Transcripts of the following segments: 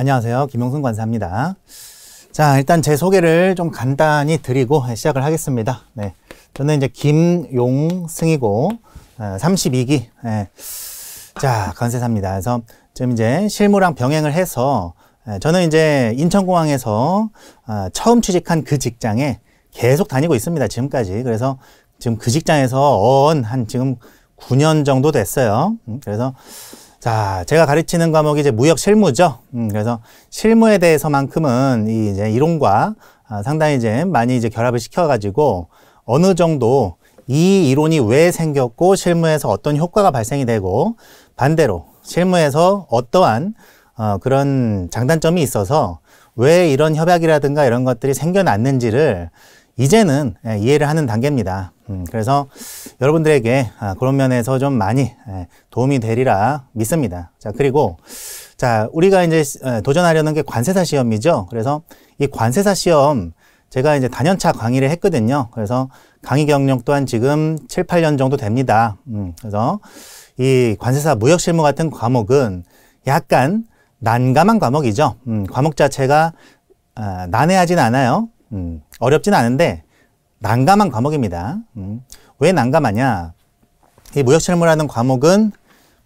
안녕하세요. 김용순 관사입니다. 자, 일단 제 소개를 좀 간단히 드리고 시작을 하겠습니다. 네. 저는 이제 김용승이고, 32기, 자, 관세사입니다. 그래서 지금 이제 실무랑 병행을 해서, 저는 이제 인천공항에서 처음 취직한 그 직장에 계속 다니고 있습니다. 지금까지. 그래서 지금 그 직장에서 한 지금 9년 정도 됐어요. 그래서 자, 제가 가르치는 과목이 이제 무역 실무죠. 그래서 실무에 대해서만큼은 이 이제 이론과 상당히 이제 많이 이제 결합을 시켜가지고 어느 정도 이 이론이 왜 생겼고 실무에서 어떤 효과가 발생이 되고 반대로 실무에서 어떠한 그런 장단점이 있어서 왜 이런 협약이라든가 이런 것들이 생겨났는지를 이제는 이해를 하는 단계입니다. 그래서 여러분들에게 그런 면에서 좀 많이 도움이 되리라 믿습니다. 자, 그리고 자, 우리가 이제 도전하려는 게 관세사 시험이죠. 그래서 이 관세사 시험 제가 이제 단연차 강의를 했거든요. 그래서 강의 경력 또한 지금 7, 8년 정도 됩니다. 그래서 이 관세사 무역실무 같은 과목은 약간 난감한 과목이죠. 과목 자체가 난해하진 않아요. 어렵진 않은데 난감한 과목입니다. 왜 난감하냐? 이 무역실무라는 과목은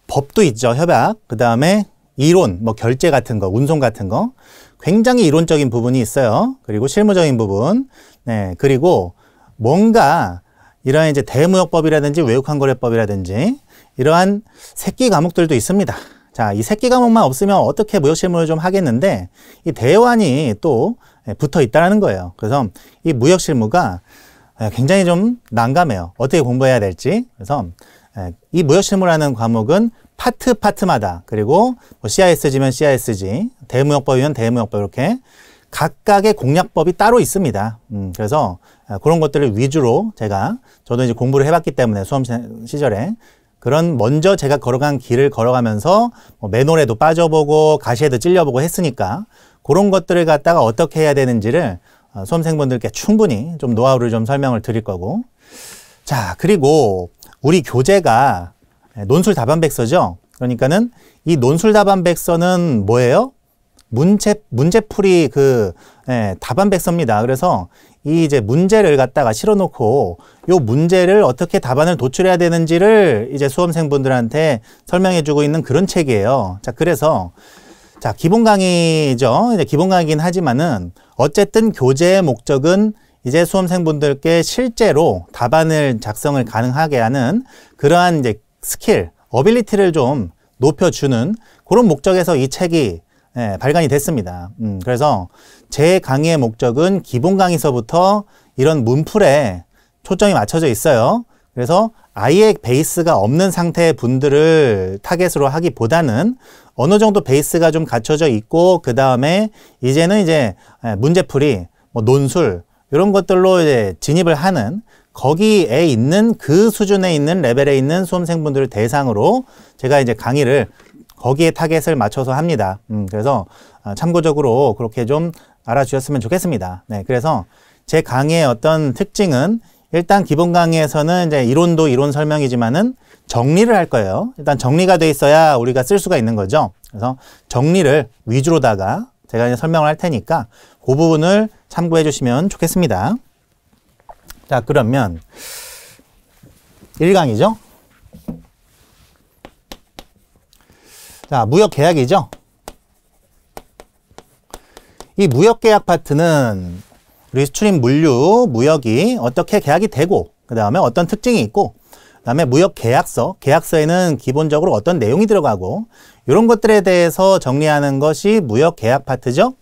법도 있죠. 협약, 그 다음에 이론, 뭐 결제 같은 거, 운송 같은 거 굉장히 이론적인 부분이 있어요. 그리고 실무적인 부분, 네, 그리고 뭔가 이러한 이제 대무역법이라든지 외국환거래법이라든지 이러한 새끼 과목들도 있습니다. 자, 이 새끼 과목만 없으면 어떻게 무역실무를 좀 하겠는데 이 대환이 또 붙어 있다는 거예요. 그래서 이 무역실무가 굉장히 좀 난감해요. 어떻게 공부해야 될지. 그래서 이 무역실무라는 과목은 파트마다 그리고 뭐 CISG면 CISG, 대무역법이면 대무역법 이렇게 각각의 공략법이 따로 있습니다. 그래서 그런 것들을 위주로 저도 이제 공부를 해봤기 때문에 수험 시절에 그런 먼저 제가 걸어간 길을 걸어가면서 뭐 맨홀에도 빠져보고 가시에도 찔려보고 했으니까 그런 것들을 갖다가 어떻게 해야 되는지를 수험생분들께 충분히 좀 노하우를 좀 설명을 드릴 거고. 자, 그리고 우리 교재가 논술답안백서죠. 그러니까는 이 논술답안백서는 뭐예요? 문제풀이 답안백서입니다. 그래서 이 이제 문제를 갖다가 실어놓고 요 문제를 어떻게 답안을 도출해야 되는지를 이제 수험생분들한테 설명해주고 있는 그런 책이에요. 자, 그래서 자, 기본 강의죠. 이제 기본 강의긴 하지만은 어쨌든 교재의 목적은 이제 수험생분들께 실제로 답안을 작성을 가능하게 하는 그러한 이제 스킬, 어빌리티를 좀 높여주는 그런 목적에서 이 책이 발간이 됐습니다. 그래서 제 강의의 목적은 기본 강의서부터 이런 문풀에 초점이 맞춰져 있어요. 그래서 아예 베이스가 없는 상태의 분들을 타겟으로 하기보다는 어느 정도 베이스가 좀 갖춰져 있고 그 다음에 이제는 이제 문제풀이, 뭐 논술 이런 것들로 이제 진입을 하는 거기에 있는 그 수준에 있는 레벨에 있는 수험생분들을 대상으로 제가 이제 강의를 거기에 타겟을 맞춰서 합니다. 그래서 참고적으로 그렇게 좀 알아주셨으면 좋겠습니다. 네, 그래서 제 강의의 어떤 특징은 일단 기본 강의에서는 이제 이론도 이론 설명이지만은 정리를 할 거예요. 일단 정리가 돼 있어야 우리가 쓸 수가 있는 거죠. 그래서 정리를 위주로다가 제가 이제 설명을 할 테니까 그 부분을 참고해 주시면 좋겠습니다. 자, 그러면 1강이죠. 자, 무역계약이죠. 이 무역계약 파트는 우리 수출입 물류, 무역이 어떻게 계약이 되고 그 다음에 어떤 특징이 있고 그 다음에 무역계약서, 계약서에는 기본적으로 어떤 내용이 들어가고 이런 것들에 대해서 정리하는 것이 무역계약 파트죠.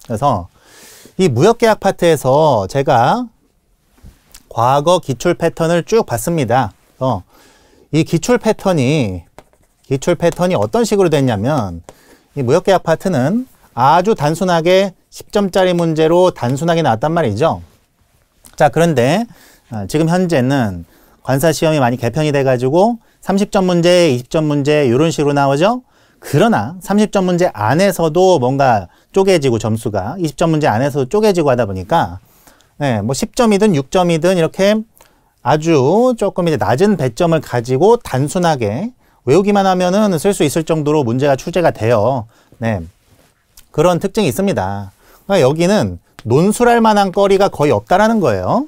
그래서 이 무역계약 파트에서 제가 과거 기출 패턴을 쭉 봤습니다. 이 기출 패턴이 어떤 식으로 됐냐면 이 무역계약 파트는 아주 단순하게 10점짜리 문제로 단순하게 나왔단 말이죠. 자, 그런데 지금 현재는 관사시험이 많이 개편이 돼가지고 30점 문제, 20점 문제 이런 식으로 나오죠. 그러나 30점 문제 안에서도 뭔가 쪼개지고 점수가 20점 문제 안에서도 쪼개지고 하다 보니까 뭐 10점이든 6점이든 이렇게 아주 조금 이제 낮은 배점을 가지고 단순하게 외우기만 하면은 쓸 수 있을 정도로 문제가 출제가 돼요. 네. 그런 특징이 있습니다. 그러니까 여기는 논술할 만한 거리가 거의 없다라는 거예요.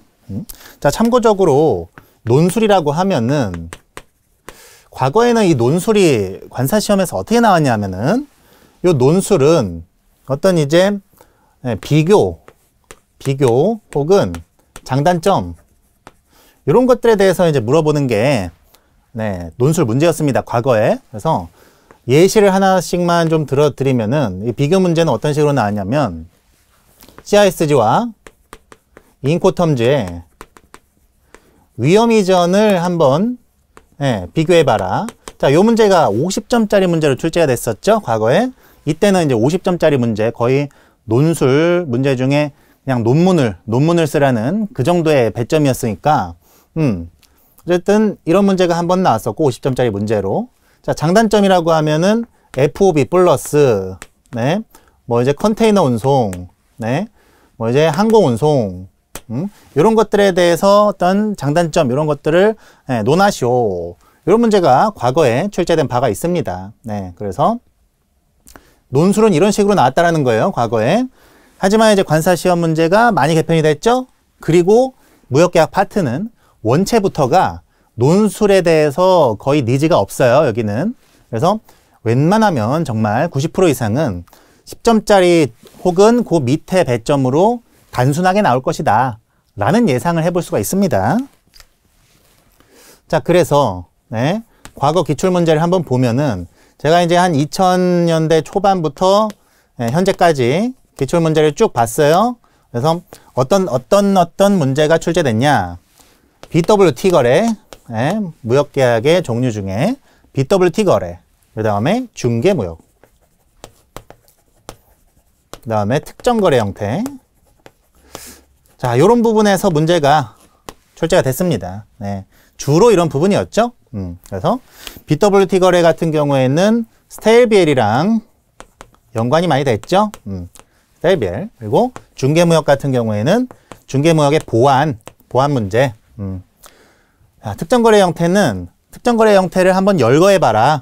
자, 참고적으로 논술이라고 하면은 과거에는 이 논술이 관사시험에서 어떻게 나왔냐면은 요 논술은 어떤 이제 비교 혹은 장단점 이런 것들에 대해서 이제 물어보는 게 논술 문제였습니다. 과거에. 그래서 예시를 하나씩만 좀 들어드리면은 이 비교 문제는 어떤 식으로 나왔냐면 CISG와 인코텀즈의 위험 이전을 한번 비교해봐라. 자, 요 문제가 50점짜리 문제로 출제가 됐었죠. 과거에. 이때는 이제 50점짜리 문제, 거의 논술 문제 중에 그냥 논문을 쓰라는 그 정도의 배점이었으니까, 어쨌든 이런 문제가 한 번 나왔었고, 50점짜리 문제로. 자, 장단점이라고 하면은 FOB 플러스, 뭐 이제 컨테이너 운송, 뭐 이제 항공 운송, 이런 것들에 대해서 어떤 장단점, 이런 것들을 논하시오. 이런 문제가 과거에 출제된 바가 있습니다. 그래서 논술은 이런 식으로 나왔다라는 거예요, 과거에. 하지만 이제 관사시험 문제가 많이 개편이 됐죠? 그리고 무역계약 파트는 원체부터가 논술에 대해서 거의 니즈가 없어요, 여기는. 그래서 웬만하면 정말 90% 이상은 10점짜리 혹은 그 밑에 배점으로 단순하게 나올 것이다 라는 예상을 해볼 수가 있습니다. 자, 그래서 과거 기출문제를 한번 보면은 제가 이제 한 2000년대 초반부터 현재까지 기출문제를 쭉 봤어요. 그래서 어떤 문제가 출제됐냐. BWT 거래, 무역계약의 종류 중에 BWT 거래, 그 다음에 중개무역, 그 다음에 특정거래 형태. 자, 요런 부분에서 문제가 출제가 됐습니다. 주로 이런 부분이었죠. 그래서 BWT 거래 같은 경우에는 스테일비엘이랑 연관이 많이 됐죠. 스테일비엘. 그리고 중개무역 같은 경우에는 중개무역의 보안 문제. 자, 특정거래 형태는 특정거래 형태를 한번 열거해봐라.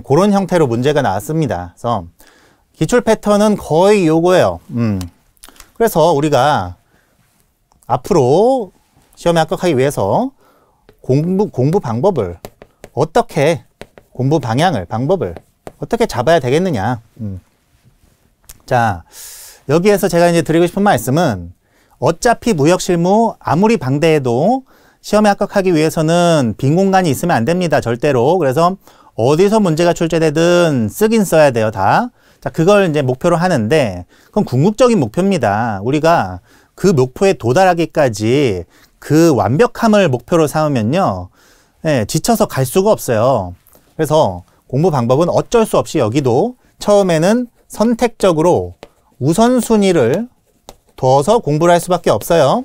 그런 형태로 문제가 나왔습니다. 그래서 기출 패턴은 거의 요거예요. 그래서 우리가 앞으로 시험에 합격하기 위해서 공부 방법을 공부 방법을 어떻게 잡아야 되겠느냐. 자, 여기에서 제가 이제 드리고 싶은 말씀은 어차피 무역실무 아무리 방대해도 시험에 합격하기 위해서는 빈 공간이 있으면 안 됩니다. 절대로. 그래서 어디서 문제가 출제되든 쓰긴 써야 돼요, 다. 자, 그걸 이제 목표로 하는데, 그건 궁극적인 목표입니다. 우리가 그 목표에 도달하기까지 그 완벽함을 목표로 삼으면요, 지쳐서 갈 수가 없어요. 그래서 공부 방법은 어쩔 수 없이 여기도 처음에는 선택적으로 우선순위를 둬서 공부를 할 수밖에 없어요.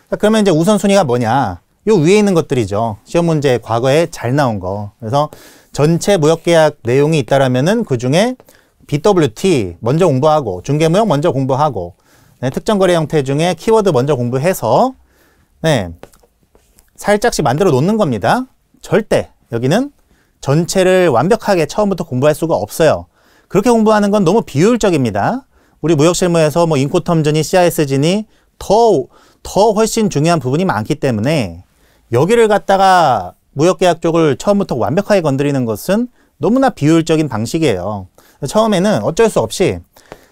자, 그러면 이제 우선순위가 뭐냐? 요 위에 있는 것들이죠. 시험 문제 과거에 잘 나온 거. 그래서 전체 무역계약 내용이 있다라면은 그 중에 BWT 먼저 공부하고, 중개무역 먼저 공부하고, 특정거래 형태 중에 키워드 먼저 공부해서, 살짝씩 만들어 놓는 겁니다. 절대 여기는 전체를 완벽하게 처음부터 공부할 수가 없어요. 그렇게 공부하는 건 너무 비효율적입니다. 우리 무역실무에서 뭐 인코텀즈니 CISG니 더 훨씬 중요한 부분이 많기 때문에 여기를 갖다가 무역계약 쪽을 처음부터 완벽하게 건드리는 것은 너무나 비효율적인 방식이에요. 처음에는 어쩔 수 없이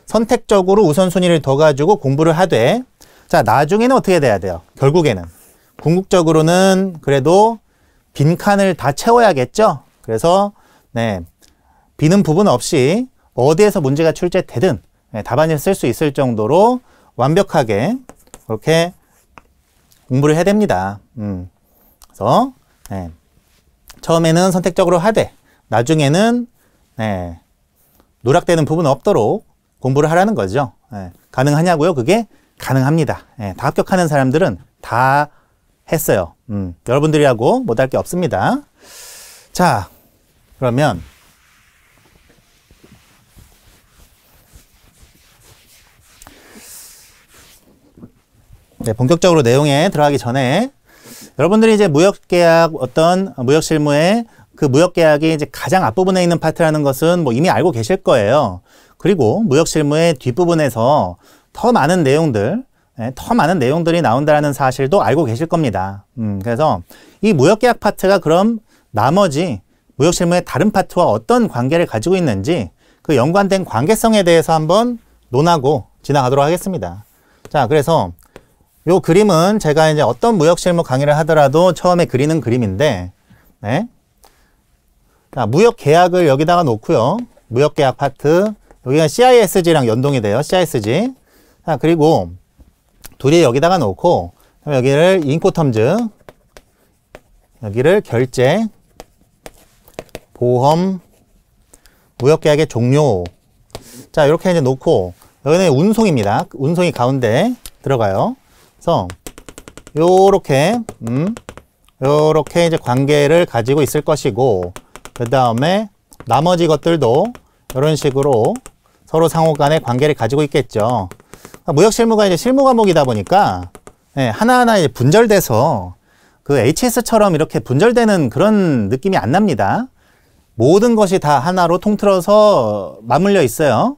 선택적으로 우선순위를 둬가지고 공부를 하되, 자, 나중에는 어떻게 돼야 돼요? 결국에는 궁극적으로는 그래도 빈칸을 다 채워야겠죠? 그래서 비는 부분 없이 어디에서 문제가 출제되든 답안지를 쓸 수 있을 정도로 완벽하게 그렇게 공부를 해야 됩니다. 그래서 처음에는 선택적으로 하되 나중에는 누락되는 부분 없도록 공부를 하라는 거죠. 가능하냐고요? 그게 가능합니다. 다 합격하는 사람들은 다 했어요. 여러분들이라고 못할 게 없습니다. 자, 그러면 본격적으로 내용에 들어가기 전에 여러분들이 이제 무역계약 무역실무의 그 무역계약이 이제 가장 앞부분에 있는 파트라는 것은 뭐 이미 알고 계실 거예요. 그리고 무역실무의 뒷부분에서 더 많은 내용들이 나온다는 사실도 알고 계실 겁니다. 그래서 이 무역계약 파트가 그럼 나머지 무역실무의 다른 파트와 어떤 관계를 가지고 있는지 그 연관된 관계성에 대해서 한번 논하고 지나가도록 하겠습니다. 자, 그래서 요 그림은 제가 이제 어떤 무역실무 강의를 하더라도 처음에 그리는 그림인데, 네. 자, 무역계약을 여기다가 놓고요. 무역계약 파트, 여기가 CISG랑 연동이 돼요. CISG. 자, 그리고 둘이 여기다가 놓고, 여기를 인코텀즈, 여기를 결제, 보험, 무역계약의 종료. 자, 이렇게 이제 놓고, 여기는 운송입니다. 운송이 가운데 들어가요. 그래서, 요렇게 이제 관계를 가지고 있을 것이고, 그 다음에 나머지 것들도 이런 식으로 서로 상호 간의 관계를 가지고 있겠죠. 무역실무가 이제 실무 과목이다 보니까, 네, 하나하나 이제 분절돼서 그 HS처럼 이렇게 분절되는 그런 느낌이 안 납니다. 모든 것이 다 하나로 통틀어서 맞물려 있어요.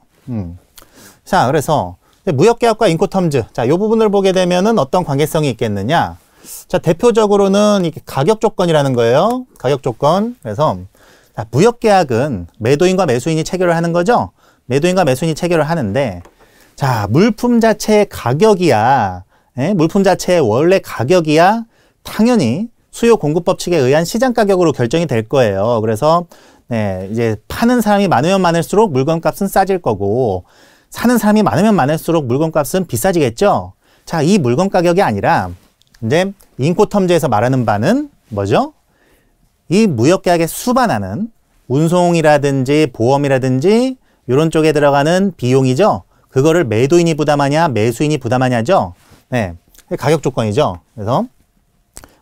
자, 그래서 무역계약과 인코텀즈. 자, 이 부분을 보게 되면은 어떤 관계성이 있겠느냐. 자, 대표적으로는 이게 가격 조건이라는 거예요. 가격 조건. 그래서 자, 무역계약은 매도인과 매수인이 체결을 하는 거죠. 매도인과 매수인이 체결을 하는데, 자, 물품 자체의 가격이야. 물품 자체의 원래 가격이야 당연히 수요 공급법 측에 의한 시장 가격으로 결정이 될 거예요. 그래서 네, 이제 파는 사람이 많으면 많을수록 물건값은 싸질 거고, 사는 사람이 많으면 많을수록 물건값은 비싸지겠죠. 자, 이 물건 가격이 아니라 이제 인코텀즈에서 말하는 바는 뭐죠? 이 무역계약에 수반하는 운송이라든지 보험이라든지 이런 쪽에 들어가는 비용이죠. 그거를 매도인이 부담하냐 매수인이 부담하냐죠. 네, 가격 조건이죠. 그래서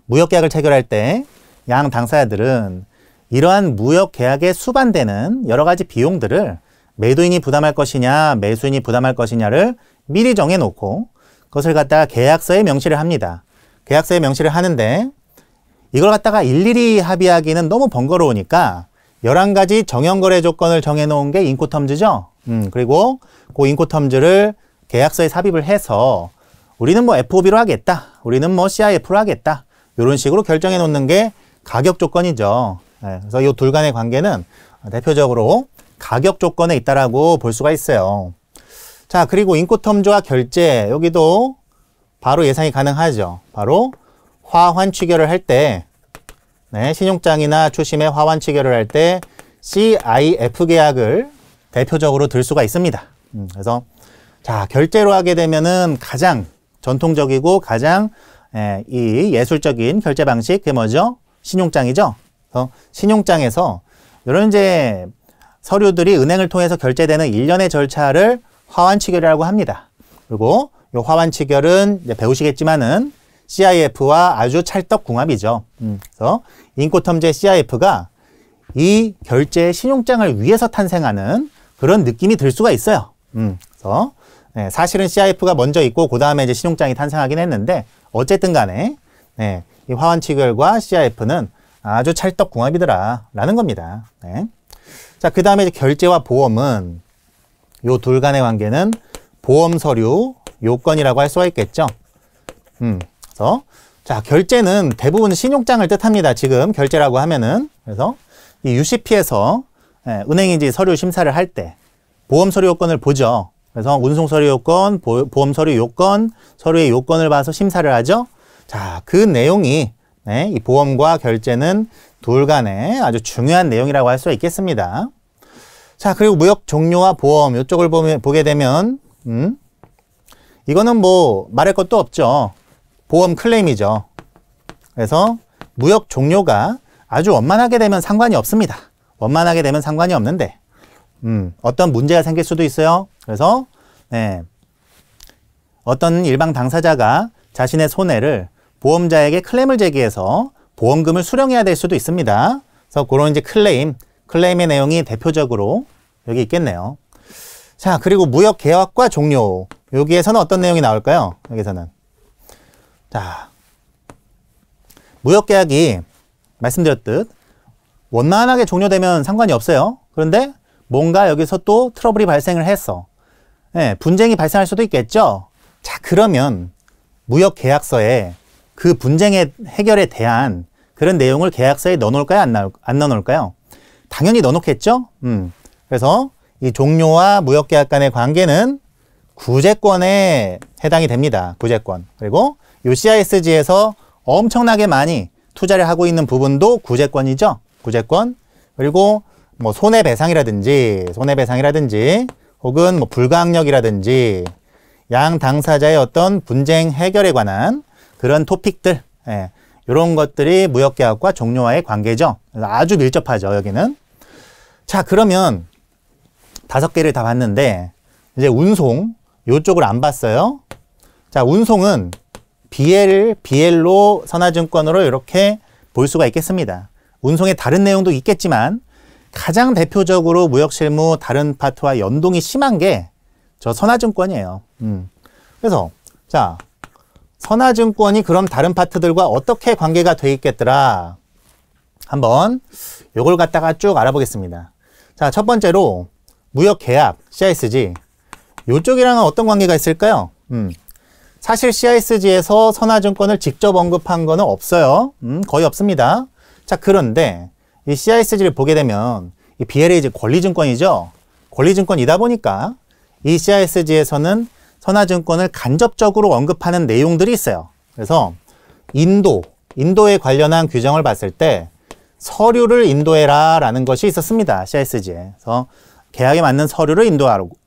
무역계약을 체결할 때 양 당사자들은 이러한 무역계약에 수반되는 여러 가지 비용들을 매도인이 부담할 것이냐 매수인이 부담할 것이냐를 미리 정해놓고 그것을 갖다가 계약서에 명시를 합니다. 계약서에 명시를 하는데 이걸 갖다가 일일이 합의하기는 너무 번거로우니까 11가지 정형거래 조건을 정해놓은 게 인코텀즈죠. 그리고 그 인코텀즈를 계약서에 삽입을 해서 우리는 뭐 FOB로 하겠다. 우리는 뭐 CIF로 하겠다. 이런 식으로 결정해 놓는 게 가격 조건이죠. 네, 그래서 이 둘 간의 관계는 대표적으로 가격 조건에 있다라고 볼 수가 있어요. 자, 그리고 인코텀즈와 결제, 여기도 바로 예상이 가능하죠. 바로 화환 취결을 할 때, 네, 신용장이나 추심의 화환 취결을 할 때 CIF 계약을 대표적으로 들 수가 있습니다. 그래서 자, 결제로 하게 되면은 가장 전통적이고 가장 이 예술적인 결제 방식, 그게 뭐죠? 신용장이죠. 그래서 신용장에서 이런 이제 서류들이 은행을 통해서 결제되는 일련의 절차를 화환 취결이라고 합니다. 그리고 이 화환 취결은 이제 배우시겠지만은 CIF와 아주 찰떡궁합이죠. 그래서 인코텀즈의 CIF가 이 결제의 신용장을 위해서 탄생하는 그런 느낌이 들 수가 있어요. 그래서 네, 사실은 CIF가 먼저 있고 그 다음에 이제 신용장이 탄생하긴 했는데 어쨌든 간에 네, 이 화환 취결과 CIF는 아주 찰떡궁합이더라 라는 겁니다. 네. 자, 그 다음에 이제 결제와 보험은 요 둘 간의 관계는 보험 서류 요건이라고 할 수가 있겠죠. 그래서 자, 결제는 대부분 신용장을 뜻합니다. 지금 결제라고 하면은. 그래서 이 UCP에서 은행이 이제 서류 심사를 할 때 보험 서류 요건을 보죠. 그래서 운송 서류 요건, 보험 서류 요건, 서류의 요건을 봐서 심사를 하죠. 자, 그 내용이 네, 이 보험과 결제는 둘 간의 아주 중요한 내용이라고 할 수 있겠습니다. 자, 그리고 무역 종료와 보험 이쪽을 보게 되면 이거는 뭐 말할 것도 없죠. 보험 클레임이죠. 그래서 무역 종료가 아주 원만하게 되면 상관이 없습니다. 원만하게 되면 상관이 없는데 어떤 문제가 생길 수도 있어요. 그래서 네, 어떤 일방 당사자가 자신의 손해를 보험자에게 클레임을 제기해서 보험금을 수령해야 될 수도 있습니다. 그래서 그런 이제 클레임의 내용이 대표적으로 여기 있겠네요. 자, 그리고 무역 계약과 종료. 여기에서는 어떤 내용이 나올까요? 여기서는. 자, 무역 계약이 말씀드렸듯 원만하게 종료되면 상관이 없어요. 그런데 뭔가 여기서 또 트러블이 발생을 했어. 예, 분쟁이 발생할 수도 있겠죠. 자, 그러면 무역계약서에 그 분쟁의 해결에 대한 그런 내용을 계약서에 넣어놓을까요? 안 넣어놓을까요? 당연히 넣어놓겠죠. 그래서 이 종료와 무역계약 간의 관계는 구제권에 해당이 됩니다. 구제권. 그리고 이 CISG에서 엄청나게 많이 투자를 하고 있는 부분도 구제권이죠. 구제권. 그리고 뭐 손해배상이라든지 혹은 뭐 불가항력이라든지 양 당사자의 어떤 분쟁 해결에 관한 그런 토픽들, 예, 이런 것들이 무역계약과 종료와의 관계죠. 그래서 아주 밀접하죠, 여기는. 자, 그러면 5개를 다 봤는데 이제 운송 요쪽을 안 봤어요. 자, 운송은 BL로 선화증권으로 이렇게 볼 수가 있겠습니다. 운송의 다른 내용도 있겠지만 가장 대표적으로 무역실무 다른 파트와 연동이 심한 게 저 선화증권이에요. 그래서 자, 선화증권이 그럼 다른 파트들과 어떻게 관계가 돼 있겠더라? 한번 요걸 갖다가 쭉 알아보겠습니다. 자, 첫 번째로 무역계약 CISG 요쪽이랑은 어떤 관계가 있을까요? 사실 CISG에서 선화증권을 직접 언급한 거는 없어요. 거의 없습니다. 자, 그런데 이 CISG를 보게 되면 이 BLA 이제 권리증권이죠. 권리증권이다 보니까 이 CISG에서는 선화증권을 간접적으로 언급하는 내용들이 있어요. 그래서 인도에 관련한 규정을 봤을 때 서류를 인도해라 라는 것이 있었습니다. CISG에. 그래서 계약에 맞는 서류를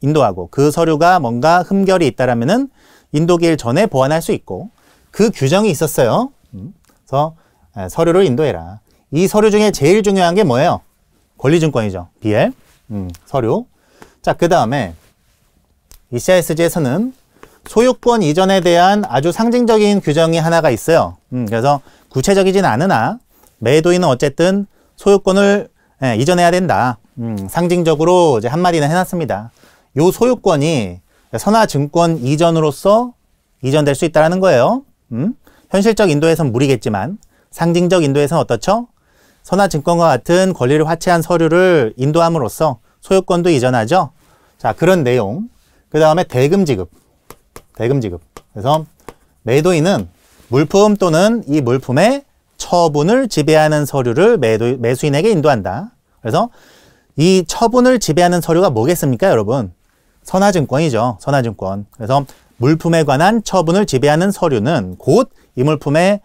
인도하고 그 서류가 뭔가 흠결이 있다라면은 인도기일 전에 보완할 수 있고 그 규정이 있었어요. 그래서 서류를 인도해라. 이 서류 중에 제일 중요한 게 뭐예요? 권리증권이죠. BL. 서류. 자, 그 다음에 이 CISG에서는 소유권 이전에 대한 아주 상징적인 규정이 하나가 있어요. 그래서 구체적이진 않으나 매도인은 어쨌든 소유권을 이전해야 된다. 상징적으로 이제 한마디는 해놨습니다. 요 소유권이 선화증권 이전으로서 이전될 수 있다는 거예요. 현실적 인도에서는 무리겠지만 상징적 인도에서는 어떻죠? 선화증권과 같은 권리를 화체한 서류를 인도함으로써 소유권도 이전하죠. 자, 그런 내용. 그 다음에 대금 지급. 그래서 매도인은 물품 또는 이 물품의 처분을 지배하는 서류를 매수인에게 인도한다. 그래서 이 처분을 지배하는 서류가 뭐겠습니까, 여러분? 선화증권이죠. 선화증권. 그래서 물품에 관한 처분을 지배하는 서류는 곧 이 물품의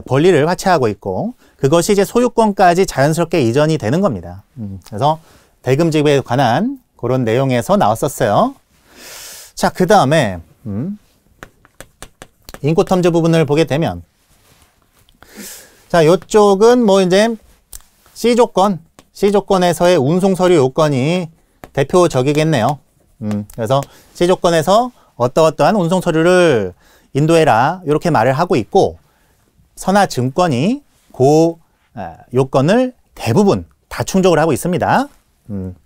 권리를 화체하고 있고 그것이 이제 소유권까지 자연스럽게 이전이 되는 겁니다. 그래서 대금 지급에 관한 그런 내용에서 나왔었어요. 자, 그 다음에 인코텀즈 부분을 보게 되면 자, 요쪽은 뭐 이제 C조건에서의 운송서류 요건이 대표적이겠네요. 그래서 C조건에서 어떠어떠한 운송서류를 인도해라 이렇게 말을 하고 있고 선화증권이 그 요건을 대부분 다 충족을 하고 있습니다.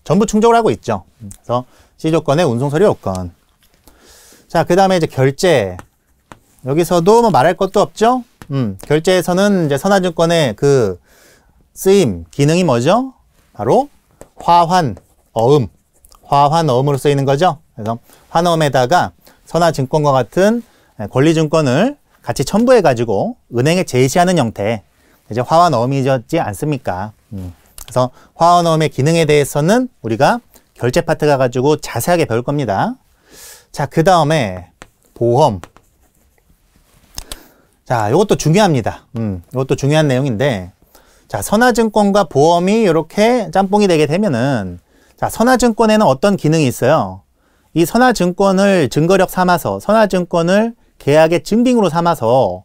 전부 충족을 하고 있죠. 그래서 C조건의 운송서류 요건. 자, 그 다음에 이제 결제. 여기서도 뭐 말할 것도 없죠? 결제에서는 이제 선화증권의 그 쓰임, 기능이 뭐죠? 바로 화환어음으로 쓰이는 거죠. 그래서 환어음에다가 선화증권과 같은 권리증권을 같이 첨부해가지고 은행에 제시하는 형태. 이제 화환어음이지 않습니까? 그래서 화환어음의 기능에 대해서는 우리가 결제 파트 가가지고 자세하게 배울 겁니다. 자, 그 다음에 보험. 자, 이것도 중요합니다. 이것도 중요한 내용인데, 자, 선화증권과 보험이 이렇게 짬뽕이 되게 되면은, 자, 선화증권에는 어떤 기능이 있어요? 이 선화증권을 증거력 삼아서, 선화증권을 계약의 증빙으로 삼아서,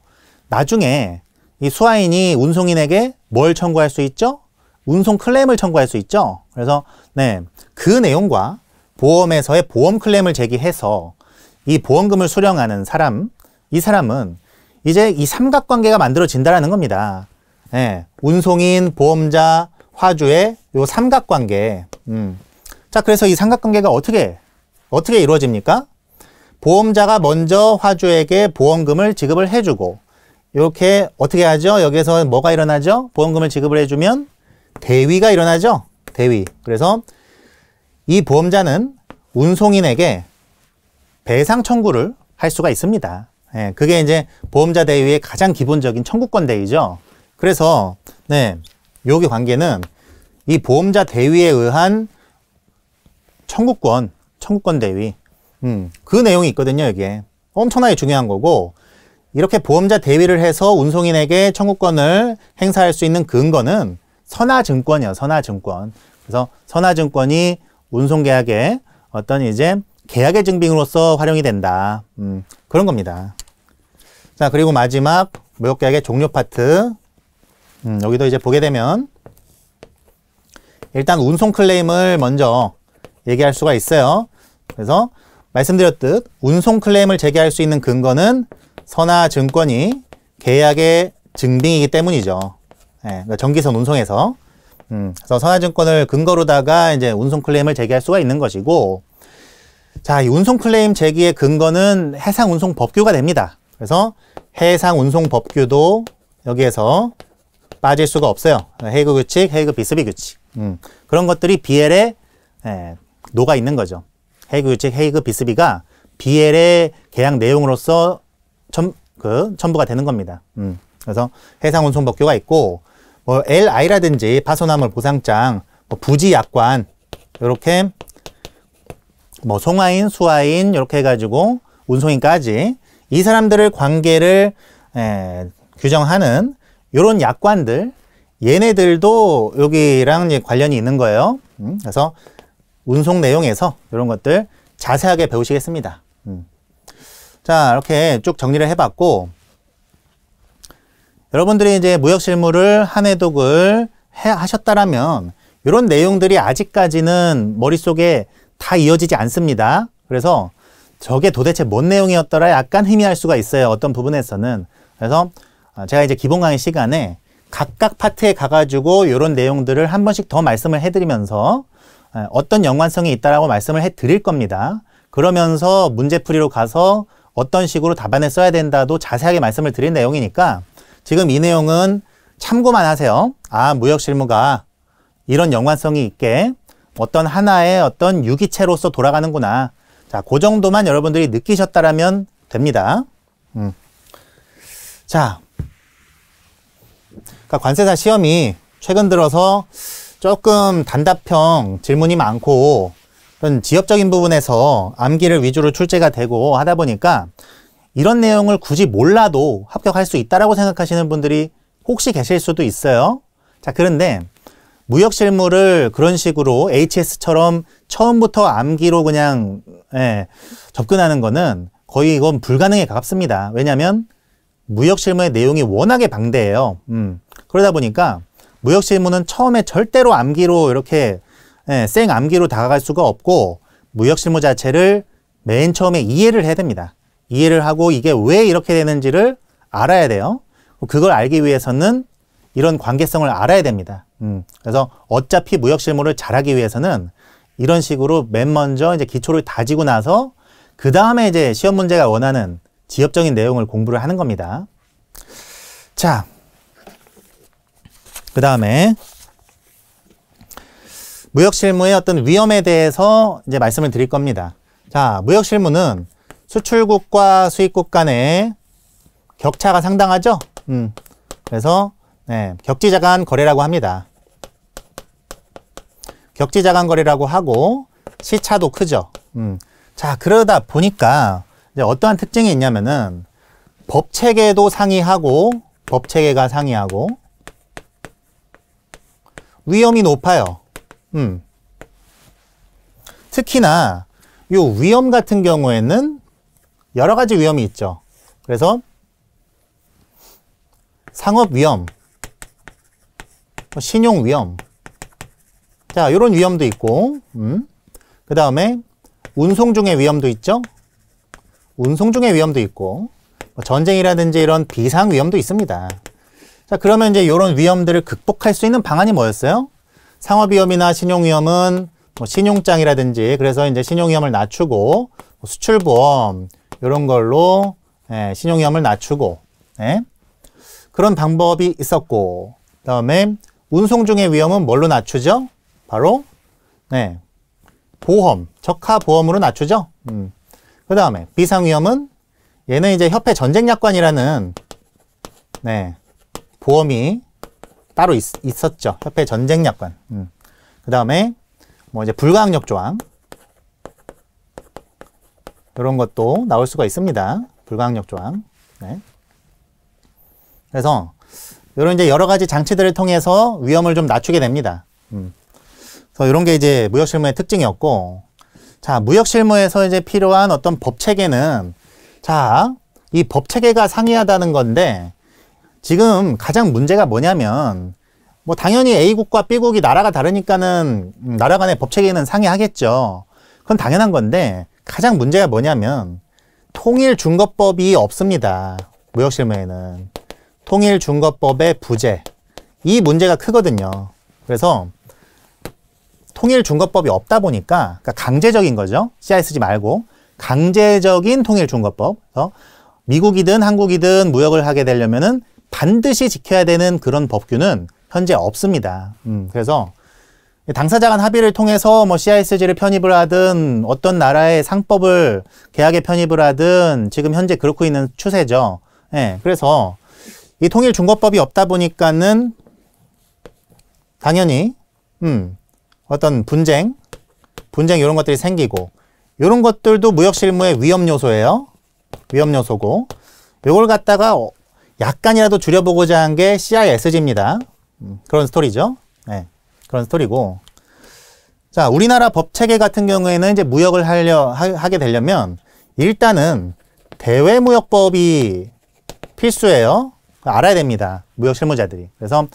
나중에 이 수화인이 운송인에게 뭘 청구할 수 있죠? 운송 클레임을 청구할 수 있죠? 그래서, 네, 그 내용과 보험에서의 보험 클레임을 제기해서 이 보험금을 수령하는 사람, 이 사람은 이제 이 삼각관계가 만들어진다는 겁니다. 네, 운송인, 보험자, 화주의 요 삼각관계. 자, 그래서 이 삼각관계가 어떻게 이루어집니까? 보험자가 먼저 화주에게 보험금을 지급을 해주고 이렇게 어떻게 하죠? 여기서 뭐가 일어나죠? 보험금을 지급을 해주면 대위가 일어나죠. 대위. 그래서 이 보험자는 운송인에게 배상 청구를 할 수가 있습니다. 예, 그게 이제 보험자 대위의 가장 기본적인 청구권 대위죠. 그래서 네, 여기 관계는 이 보험자 대위에 의한 청구권 대위. 그 내용이 있거든요, 여기에. 엄청나게 중요한 거고, 이렇게 보험자 대위를 해서 운송인에게 청구권을 행사할 수 있는 근거는 선화증권이에요, 선화증권. 그래서 선화증권이 운송계약의 어떤 이제 계약의 증빙으로서 활용이 된다. 그런 겁니다. 자, 그리고 마지막 무역계약의 종료 파트. 여기도 이제 보게 되면 일단 운송 클레임을 먼저 얘기할 수가 있어요. 그래서 말씀드렸듯 운송 클레임을 제기할 수 있는 근거는 선화증권이 계약의 증빙이기 때문이죠. 예, 그러니까 전기선 운송에서. 그래서 선화증권을 근거로다가 이제 운송 클레임을 제기할 수가 있는 것이고, 자, 이 운송 클레임 제기의 근거는 해상운송법규가 됩니다. 그래서 해상운송법규도 여기에서 빠질 수가 없어요. 헤이그 규칙, 헤이그 비스비 규칙. 그런 것들이 BL에 녹아 있는 거죠. 헤이그 규칙, 헤이그 비스비가 BL의 계약 내용으로서 첨부가 되는 겁니다. 그래서 해상운송법규가 있고, 뭐 LI라든지 파손화물 보상장, 뭐 부지 약관, 이렇게 뭐 송화인, 수화인 이렇게 해가지고 운송인까지 이 사람들을 관계를 규정하는 이런 약관들, 얘네들도 여기랑 관련이 있는 거예요. 그래서 운송 내용에서 이런 것들 자세하게 배우시겠습니다. 자, 이렇게 쭉 정리를 해봤고, 여러분들이 이제 무역실무를 한 회독을 하셨다라면 이런 내용들이 아직까지는 머릿속에 다 이어지지 않습니다. 그래서 저게 도대체 뭔 내용이었더라 약간 희미할 수가 있어요. 어떤 부분에서는. 그래서 제가 이제 기본 강의 시간에 각각 파트에 가가지고 이런 내용들을 한 번씩 더 말씀을 해드리면서 어떤 연관성이 있다라고 말씀을 해드릴 겁니다. 그러면서 문제풀이로 가서 어떤 식으로 답안을 써야 된다도 자세하게 말씀을 드린 내용이니까 지금 이 내용은 참고만 하세요. 아, 무역실무가 이런 연관성이 있게 어떤 하나의 어떤 유기체로서 돌아가는구나. 자, 그 정도만 여러분들이 느끼셨다라면 됩니다. 자, 그러니까 관세사 시험이 최근 들어서 조금 단답형 질문이 많고 그런 지엽적인 부분에서 암기를 위주로 출제가 되고 하다 보니까 이런 내용을 굳이 몰라도 합격할 수 있다라고 생각하시는 분들이 혹시 계실 수도 있어요. 자, 그런데 무역실무를 그런 식으로 HS처럼 처음부터 암기로 그냥 접근하는 거는 거의 이건 불가능에 가깝습니다. 왜냐하면 무역실무의 내용이 워낙에 방대해요. 그러다 보니까 무역실무는 처음에 절대로 암기로 이렇게 생 암기로 다가갈 수가 없고 무역실무 자체를 맨 처음에 이해를 해야 됩니다. 이해를 하고 이게 왜 이렇게 되는지를 알아야 돼요. 그걸 알기 위해서는 이런 관계성을 알아야 됩니다. 그래서 어차피 무역실무를 잘하기 위해서는 이런 식으로 맨 먼저 이제 기초를 다지고 나서 그 다음에 이제 시험 문제가 원하는 지엽적인 내용을 공부를 하는 겁니다. 자, 그 다음에 무역실무의 어떤 위험에 대해서 이제 말씀을 드릴 겁니다. 자, 무역실무는 수출국과 수입국 간의 격차가 상당하죠. 그래서 격지자간 거래라고 합니다. 격지자간 거래라고 하고 시차도 크죠. 자, 그러다 보니까 이제 어떠한 특징이 있냐면은 법체계도 상이하고 법체계가 상이하고 위험이 높아요. 특히나 요 위험 같은 경우에는 여러 가지 위험이 있죠. 그래서 상업 위험, 신용 위험, 자, 이런 위험도 있고, 그 다음에 운송 중의 위험도 있죠. 운송 중의 위험도 있고, 전쟁이라든지 이런 비상 위험도 있습니다. 자, 그러면 이제 이런 위험들을 극복할 수 있는 방안이 뭐였어요? 상업 위험이나 신용 위험은 뭐 신용장이라든지, 그래서 이제 신용 위험을 낮추고 수출 보험 이런 걸로 신용 위험을 낮추고 그런 방법이 있었고, 그다음에 운송 중의 위험은 뭘로 낮추죠? 바로 네, 보험, 적하 보험으로 낮추죠. 그 다음에 비상위험은 얘는 이제 협회 전쟁약관이라는 네, 보험이 따로 있었죠. 협회 전쟁약관. 그 다음에 뭐 이제 불가항력 조항 이런 것도 나올 수가 있습니다. 불가항력 조항. 네. 그래서 이런 이제 여러 가지 장치들을 통해서 위험을 좀 낮추게 됩니다. 그래서 이런 게 이제 무역실무의 특징이었고, 자, 무역실무에서 이제 필요한 어떤 법 체계는, 자, 이 법 체계가 상이하다는 건데, 지금 가장 문제가 뭐냐면, 뭐 당연히 A국과 B국이 나라가 다르니까는 나라 간의 법 체계는 상이하겠죠. 그건 당연한 건데, 가장 문제가 뭐냐면, 통일중거법이 없습니다. 무역실무에는. 통일중거법의 부재. 이 문제가 크거든요. 그래서 통일중거법이 없다 보니까, 그러니까 강제적인 거죠. CISG 말고. 강제적인 통일중거법. 그래서 미국이든 한국이든 무역을 하게 되려면은 반드시 지켜야 되는 그런 법규는 현재 없습니다. 그래서 당사자 간 합의를 통해서 뭐 CISG를 편입을 하든 어떤 나라의 상법을 계약에 편입을 하든 지금 현재 그렇고 있는 추세죠. 예, 그래서 이 통일중거법이 없다 보니까는 당연히 어떤 분쟁 이런 것들이 생기고, 이런 것들도 무역실무의 위험 요소예요. 위험 요소고, 이걸 갖다가 약간이라도 줄여보고자 한 게 CISG입니다. 그런 스토리죠. 네, 그런 스토리고. 자, 우리나라 법 체계 같은 경우에는 이제 무역을 하게 되려면 일단은 대외무역법이 필수예요. 알아야 됩니다. 무역 실무자들이. 그래서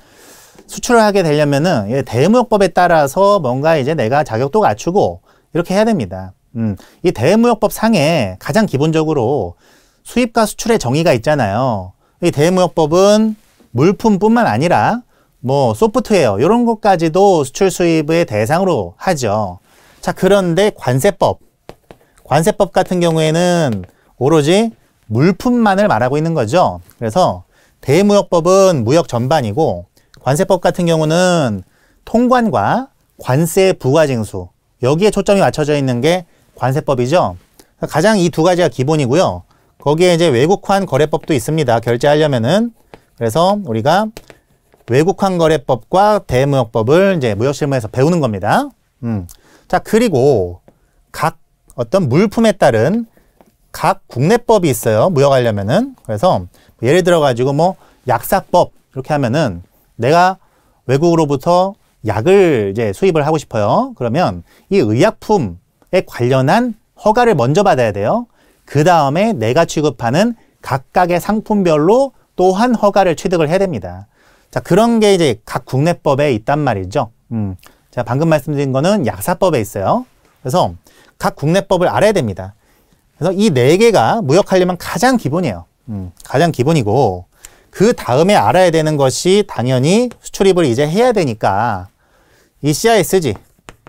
수출을 하게 되려면은 대외무역법에 따라서 뭔가 이제 내가 자격도 갖추고 이렇게 해야 됩니다. 이 대외무역법 상에 가장 기본적으로 수입과 수출의 정의가 있잖아요. 이 대외무역법은 물품뿐만 아니라 뭐 소프트웨어 이런 것까지도 수출 수입의 대상으로 하죠. 자, 그런데 관세법 같은 경우에는 오로지 물품만을 말하고 있는 거죠. 그래서 대외무역법은 무역 전반이고, 관세법 같은 경우는 통관과 관세 부과징수, 여기에 초점이 맞춰져 있는 게 관세법이죠. 가장 이 두 가지가 기본이고요. 거기에 이제 외국환 거래법도 있습니다. 결제하려면은. 그래서 우리가 외국환 거래법과 대무역법을 이제 무역실무에서 배우는 겁니다. 자, 그리고 각 어떤 물품에 따른 각 국내법이 있어요. 무역하려면은. 그래서 예를 들어 가지고 뭐 약사법 이렇게 하면은 내가 외국으로부터 약을 이제 수입을 하고 싶어요. 그러면 이 의약품에 관련한 허가를 먼저 받아야 돼요. 그 다음에 내가 취급하는 각각의 상품별로 또한 허가를 취득을 해야 됩니다. 자, 그런 게 이제 각 국내법에 있단 말이죠. 제가 방금 말씀드린 거는 약사법에 있어요. 그래서 각 국내법을 알아야 됩니다. 그래서 이 네 개가 무역하려면 가장 기본이에요. 가장 기본이고, 그 다음에 알아야 되는 것이 당연히 수출입을 이제 해야 되니까 이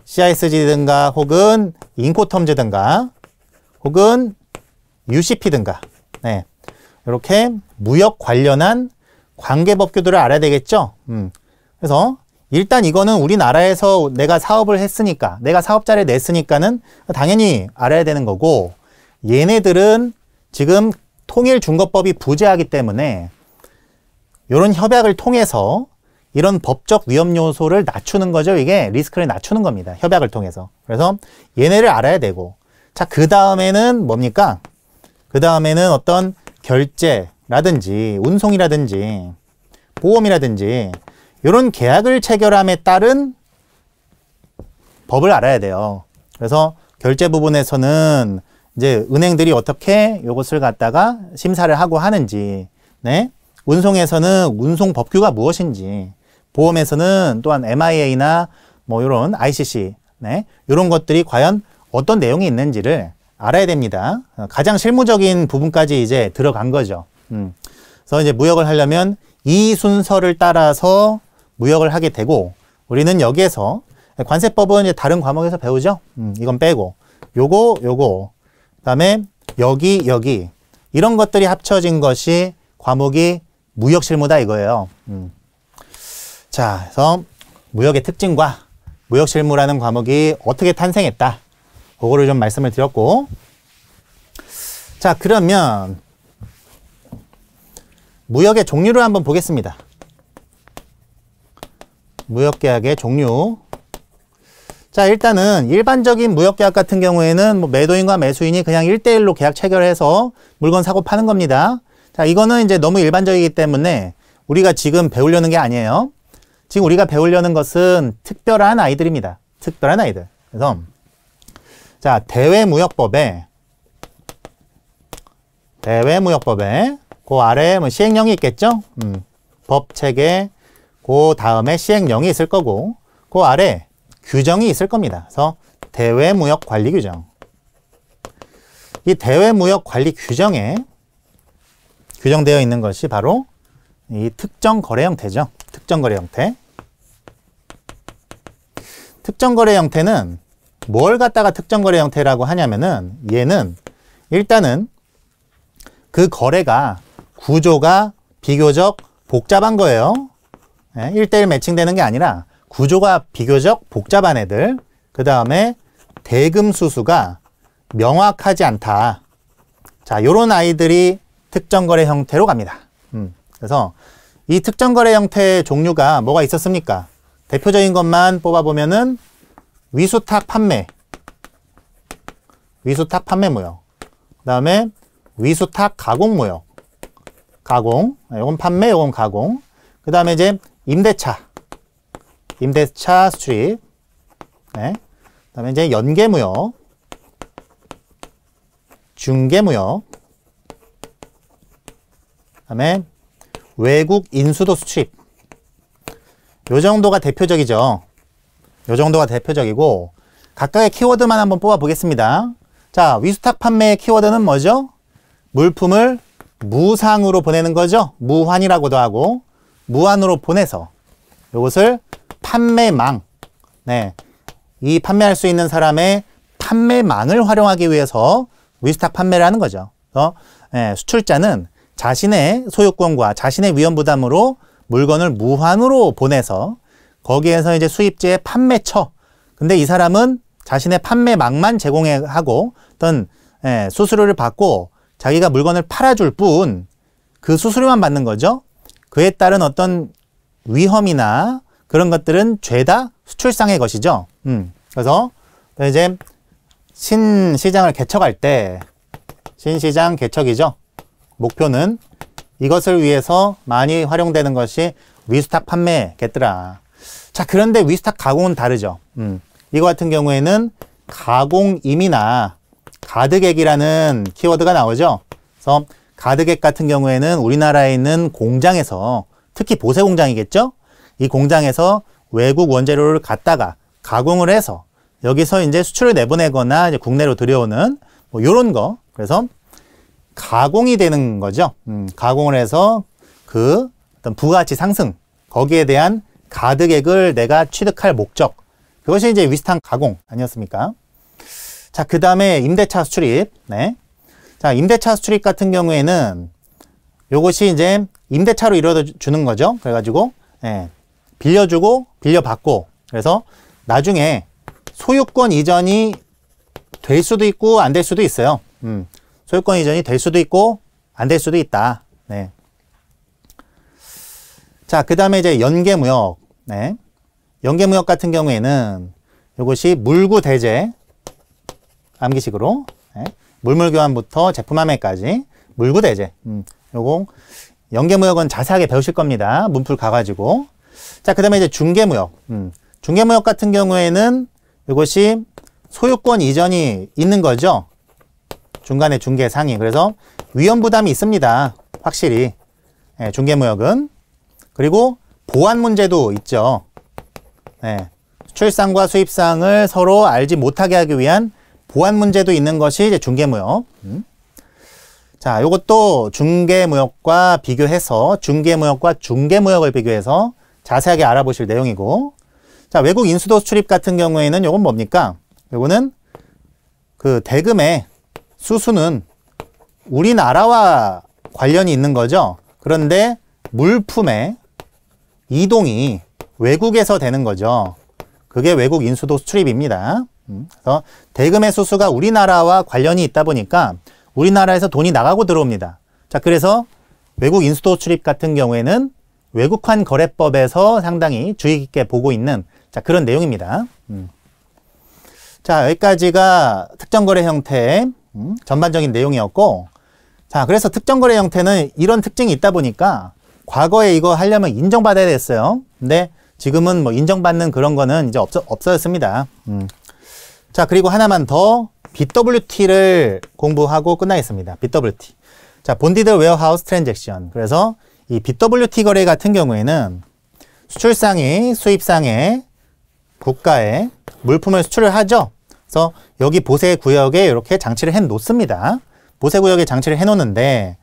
CISG든가 혹은 인코텀즈든가 혹은 UCP든가, 네, 이렇게 무역 관련한 관계법규들을 알아야 되겠죠. 그래서 일단 이거는 우리나라에서 내가 사업을 했으니까, 내가 사업자를 냈으니까는 당연히 알아야 되는 거고, 얘네들은 지금 통일중거법이 부재하기 때문에 이런 협약을 통해서 이런 법적 위험 요소를 낮추는 거죠. 이게 리스크를 낮추는 겁니다. 협약을 통해서. 그래서 얘네를 알아야 되고, 자, 그 다음에는 뭡니까? 그 다음에는 어떤 결제라든지 운송이라든지 보험이라든지 이런 계약을 체결함에 따른 법을 알아야 돼요. 그래서 결제 부분에서는 이제 은행들이 어떻게 이것을 갖다가 심사를 하고 하는지, 네, 운송에서는 운송 법규가 무엇인지, 보험에서는 또한 MIA나 뭐 이런 ICC, 네, 이런 것들이 과연 어떤 내용이 있는지를 알아야 됩니다. 가장 실무적인 부분까지 이제 들어간 거죠. 그래서 이제 무역을 하려면 이 순서를 따라서 무역을 하게 되고, 우리는 여기에서 관세법은 이제 다른 과목에서 배우죠. 이건 빼고 요거 그다음에 여기 이런 것들이 합쳐진 것이 과목이 무역실무다 이거예요. 자, 그래서 무역의 특징과 무역실무라는 과목이 어떻게 탄생했다. 그거를 좀 말씀을 드렸고. 자, 그러면 무역의 종류를 한번 보겠습니다. 무역계약의 종류. 자, 일단은 일반적인 무역계약 같은 경우에는 뭐 매도인과 매수인이 그냥 1대1로 계약 체결해서 물건 사고 파는 겁니다. 자, 이거는 이제 너무 일반적이기 때문에 우리가 지금 배우려는 게 아니에요. 지금 우리가 배우려는 것은 특별한 아이들입니다. 특별한 아이들. 그래서 자, 대외무역법에 그 아래에 뭐 시행령이 있겠죠? 법체계, 그 다음에 시행령이 있을 거고, 그 아래 규정이 있을 겁니다. 그래서 대외무역관리규정. 이 대외무역관리 규정에 규정되어 있는 것이 바로 이 특정거래 형태죠. 특정거래 형태. 특정거래 형태는 뭘 갖다가 특정거래 형태라고 하냐면은 얘는 일단은 그 거래가 구조가 비교적 복잡한 거예요. 1대1 매칭되는 게 아니라 구조가 비교적 복잡한 애들. 그 다음에 대금 수수가 명확하지 않다. 자, 요런 아이들이 특정거래 형태로 갑니다. 그래서 이 특정거래 형태의 종류가 뭐가 있었습니까? 대표적인 것만 뽑아보면은 위수탁 판매 무역. 그 다음에 위수탁 가공 무역. 가공. 요건 판매, 요건 가공. 그 다음에 이제 임대차 수출입. 네. 그 다음에 이제 연계무역, 중개무역. 그 다음에 외국 인수도 수출입. 요 정도가 대표적이죠. 요 정도가 대표적이고, 각각의 키워드만 한번 뽑아 보겠습니다. 자, 위수탁 판매의 키워드는 뭐죠? 물품을 무상으로 보내는 거죠. 무환이라고도 하고, 무한으로 보내서 이것을 판매망. 네, 이 판매할 수 있는 사람의 판매망을 활용하기 위해서 위수탁 판매를 하는 거죠. 그래서 수출자는 자신의 소유권과 자신의 위험 부담으로 물건을 무한으로 보내서 거기에서 이제 수입자의 판매처. 근데 이 사람은 자신의 판매망만 제공하고 어떤 수수료를 받고 자기가 물건을 팔아줄 뿐 그 수수료만 받는 거죠. 그에 따른 어떤 위험이나 그런 것들은 죄다 수출상의 것이죠. 그래서 이제 신시장을 개척할 때 신시장 개척이죠. 목표는 이것을 위해서 많이 활용되는 것이 위수탁 판매겠더라. 자, 그런데 위수탁 가공은 다르죠. 이거 같은 경우에는 가공임이나 가득액이라는 키워드가 나오죠. 그래서 가득액 같은 경우에는 우리나라에 있는 공장에서, 특히 보세 공장이겠죠? 이 공장에서 외국 원재료를 갖다가 가공을 해서 여기서 이제 수출을 내보내거나 이제 국내로 들여오는 뭐 요런 거. 그래서 가공이 되는 거죠. 가공을 해서 그 어떤 부가가치 상승, 거기에 대한 가득액을 내가 취득할 목적. 그것이 이제 위수탁 가공 아니었습니까? 자, 그 다음에 임대차 수출입. 네. 자, 임대차 수출입 같은 경우에는 요것이 이제 임대차로 이루어주는 거죠. 그래가지고, 빌려주고, 빌려받고. 그래서 나중에 소유권 이전이 될 수도 있고, 안 될 수도 있어요. 소유권 이전이 될 수도 있고, 안 될 수도 있다. 네. 자, 그 다음에 이제 연계무역. 네. 연계무역 같은 경우에는 요것이 물구대제, 암기식으로. 네. 물물교환부터 제품 판매까지 물구대제. 요거 연계무역은 자세하게 배우실 겁니다. 문풀 가가지고. 자, 그 다음에 이제 중개무역. 중개무역 같은 경우에는 이것이 소유권 이전이 있는 거죠. 중간에 중개 상이. 그래서 위험 부담이 있습니다. 확실히. 중개무역은. 그리고 보안 문제도 있죠. 수출상과 수입상을 서로 알지 못하게 하기 위한 보안 문제도 있는 것이 이제 중개무역. 자, 요것도 중개무역과 비교해서 중개무역과 중개무역을 비교해서 자세하게 알아보실 내용이고. 자, 외국 인수도 수출입 같은 경우에는 요건 뭡니까? 요거는 그 대금의 수수는 우리나라와 관련이 있는 거죠. 그런데 물품의 이동이 외국에서 되는 거죠. 그게 외국 인수도 수출입입니다. 그래서 대금의 수수가 우리나라와 관련이 있다 보니까 우리나라에서 돈이 나가고 들어옵니다. 자, 그래서 외국 인수도 수출입 같은 경우에는 외국환 거래법에서 상당히 주의 깊게 보고 있는 자, 그런 내용입니다. 자, 여기까지가 특정거래 형태의 전반적인 내용이었고, 자, 그래서 특정거래 형태는 이런 특징이 있다 보니까 과거에 이거 하려면 인정받아야 됐어요. 근데 지금은 뭐 인정받는 그런 거는 이제 없어졌습니다. 자, 그리고 하나만 더 BWT를 공부하고 끝나겠습니다. BWT. 자, 본디드 웨어하우스 트랜잭션. 그래서 이 BWT 거래 같은 경우에는 수출상이 수입상의 국가에 물품을 수출을 하죠. 그래서 여기 보세 구역에 이렇게 장치를 해 놓습니다. 보세 구역에 장치를 해 놓는데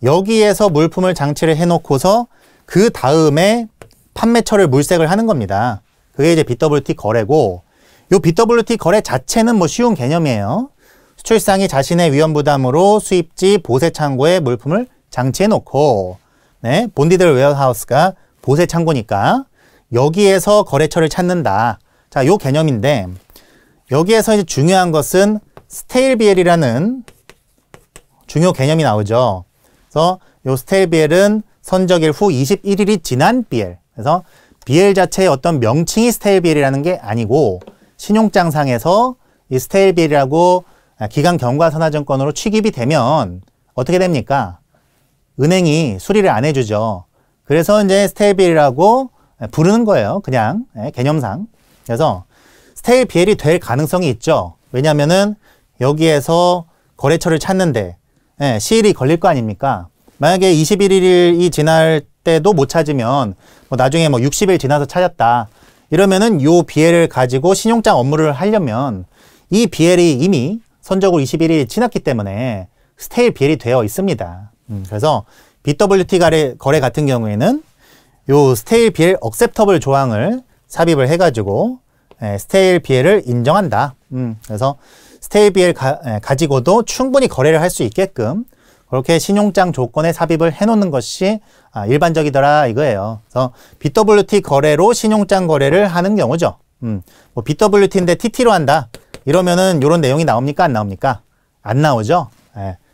여기에서 물품을 장치를 해 놓고서 그 다음에 판매처를 물색을 하는 겁니다. 그게 이제 BWT 거래고, 요 BWT 거래 자체는 뭐 쉬운 개념이에요. 수출상이 자신의 위험 부담으로 수입지 보세 창고에 물품을 장치해 놓고, 네, 본디드 웨어하우스가 보세 창고니까 여기에서 거래처를 찾는다. 자, 요 개념인데 여기에서 이제 중요한 것은 스테일 BL이라는 중요 개념이 나오죠. 그래서 요 스테일 BL은 선적일 후 21일이 지난 BL. 그래서 BL 자체의 어떤 명칭이 스테일 BL이라는 게 아니고 신용장상에서 이 스테일 BL이라고 기간 경과선화증권으로 취급이 되면 어떻게 됩니까? 은행이 수리를 안 해주죠. 그래서 이제 스테일 BL이라고 부르는 거예요. 그냥 개념상. 그래서 스테일 BL이 될 가능성이 있죠. 왜냐면은 여기에서 거래처를 찾는데 시일이 걸릴 거 아닙니까? 만약에 21일이 지날 때도 못 찾으면 뭐 나중에 뭐 60일 지나서 찾았다. 이러면은 요 BL을 가지고 신용장 업무를 하려면 이 BL이 이미 선적으로 21일이 지났기 때문에 스테일 BL이 되어 있습니다. 그래서 BWT 거래 같은 경우에는 요 스테일 BL 억셉터블 조항을 삽입을 해가지고 스테일 BL을 인정한다. 그래서 스테일 BL 가지고도 충분히 거래를 할 수 있게끔 그렇게 신용장 조건에 삽입을 해놓는 것이 일반적이더라 이거예요. 그래서 BWT 거래로 신용장 거래를 하는 경우죠. 뭐 BWT인데 TT로 한다. 이러면은 이런 내용이 나옵니까? 안 나옵니까? 안 나오죠.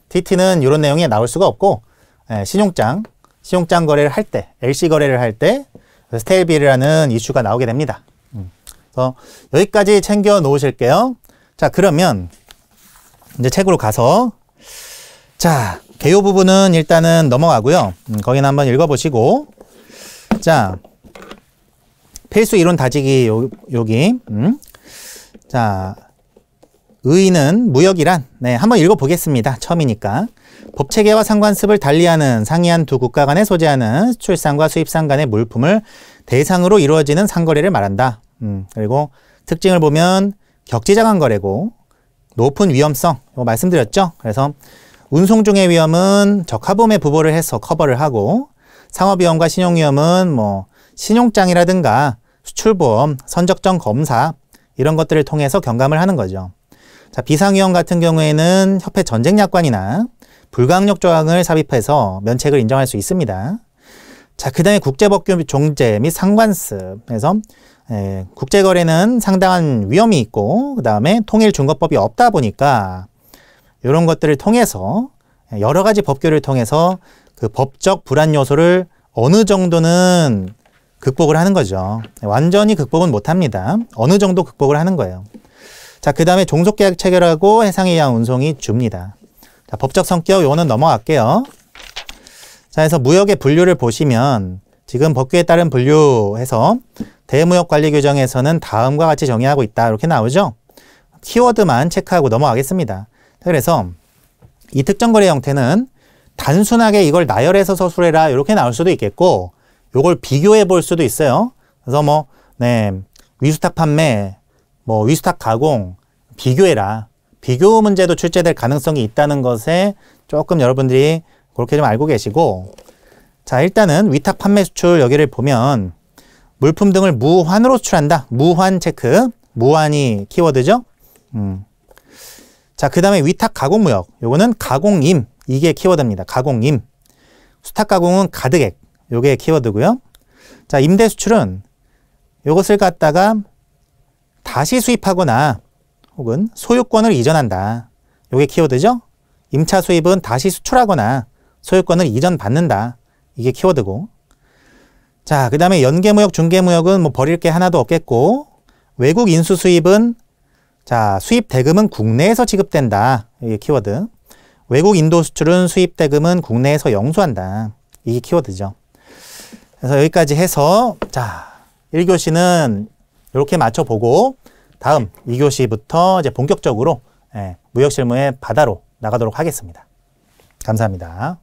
TT는 이런 내용이 나올 수가 없고 신용장 거래를 할 때, LC 거래를 할 때 스테일 BL이라는 이슈가 나오게 됩니다. 그래서 여기까지 챙겨 놓으실게요. 자, 그러면 이제 책으로 가서 자, 개요 부분은 일단은 넘어가고요. 거기는 한번 읽어보시고 자, 필수 이론 다지기 여기 자, 의의는 무역이란 한번 읽어보겠습니다. 처음이니까 법체계와 상관습을 달리하는 상이한 두 국가 간에 소재하는 수출상과 수입상 간의 물품을 대상으로 이루어지는 상거래를 말한다. 그리고 특징을 보면 격지장한 거래고 높은 위험성 이거 말씀드렸죠. 그래서 운송 중의 위험은 적합범에 부보를 해서 커버를 하고 상업위험과 신용위험은 뭐 신용장이라든가 수출보험, 선적정 검사 이런 것들을 통해서 경감을 하는 거죠. 자, 비상위험 같은 경우에는 협회 전쟁약관이나 불가항력 조항을 삽입해서 면책을 인정할 수 있습니다. 자, 그 다음에 국제법규 종제 및 상관습. 그래서 국제거래는 상당한 위험이 있고 그 다음에 통일 준거법이 없다 보니까 이런 것들을 통해서 여러 가지 법규를 통해서 그 법적 불안 요소를 어느 정도는 극복을 하는 거죠. 완전히 극복은 못합니다. 어느 정도 극복을 하는 거예요. 자, 그 다음에 종속계약 체결하고 해상에 의한 운송이 줍니다. 자, 법적 성격 요거는 넘어갈게요. 자, 그래서 무역의 분류를 보시면 지금 법규에 따른 분류해서 대무역관리규정에서는 다음과 같이 정의하고 있다 이렇게 나오죠. 키워드만 체크하고 넘어가겠습니다. 그래서 이 특정거래 형태는 단순하게 이걸 나열해서 서술해라 이렇게 나올 수도 있겠고 요걸 비교해 볼 수도 있어요. 그래서 뭐 위수탁 판매, 뭐 위수탁 가공 비교해라. 비교 문제도 출제될 가능성이 있다는 것에 조금 여러분들이 그렇게 좀 알고 계시고 자, 일단은 위탁 판매 수출 여기를 보면 물품 등을 무환으로 수출한다. 무환 체크. 무환이 키워드죠. 자, 그 다음에 위탁 가공무역. 요거는 가공임. 이게 키워드입니다. 가공임. 수탁 가공은 가득액. 요게 키워드고요. 자, 임대 수출은 이것을 갖다가 다시 수입하거나 혹은 소유권을 이전한다. 이게 키워드죠? 임차 수입은 다시 수출하거나 소유권을 이전받는다. 이게 키워드고. 자, 그 다음에 연계무역, 중개무역은 뭐 버릴 게 하나도 없겠고, 외국 인수 수입은 자, 수입 대금은 국내에서 지급된다. 이게 키워드. 외국 인도 수출은 수입 대금은 국내에서 영수한다. 이게 키워드죠. 그래서 여기까지 해서 자, 1교시는 이렇게 맞춰보고 다음 2교시부터 이제 본격적으로 무역실무의 바다로 나가도록 하겠습니다. 감사합니다.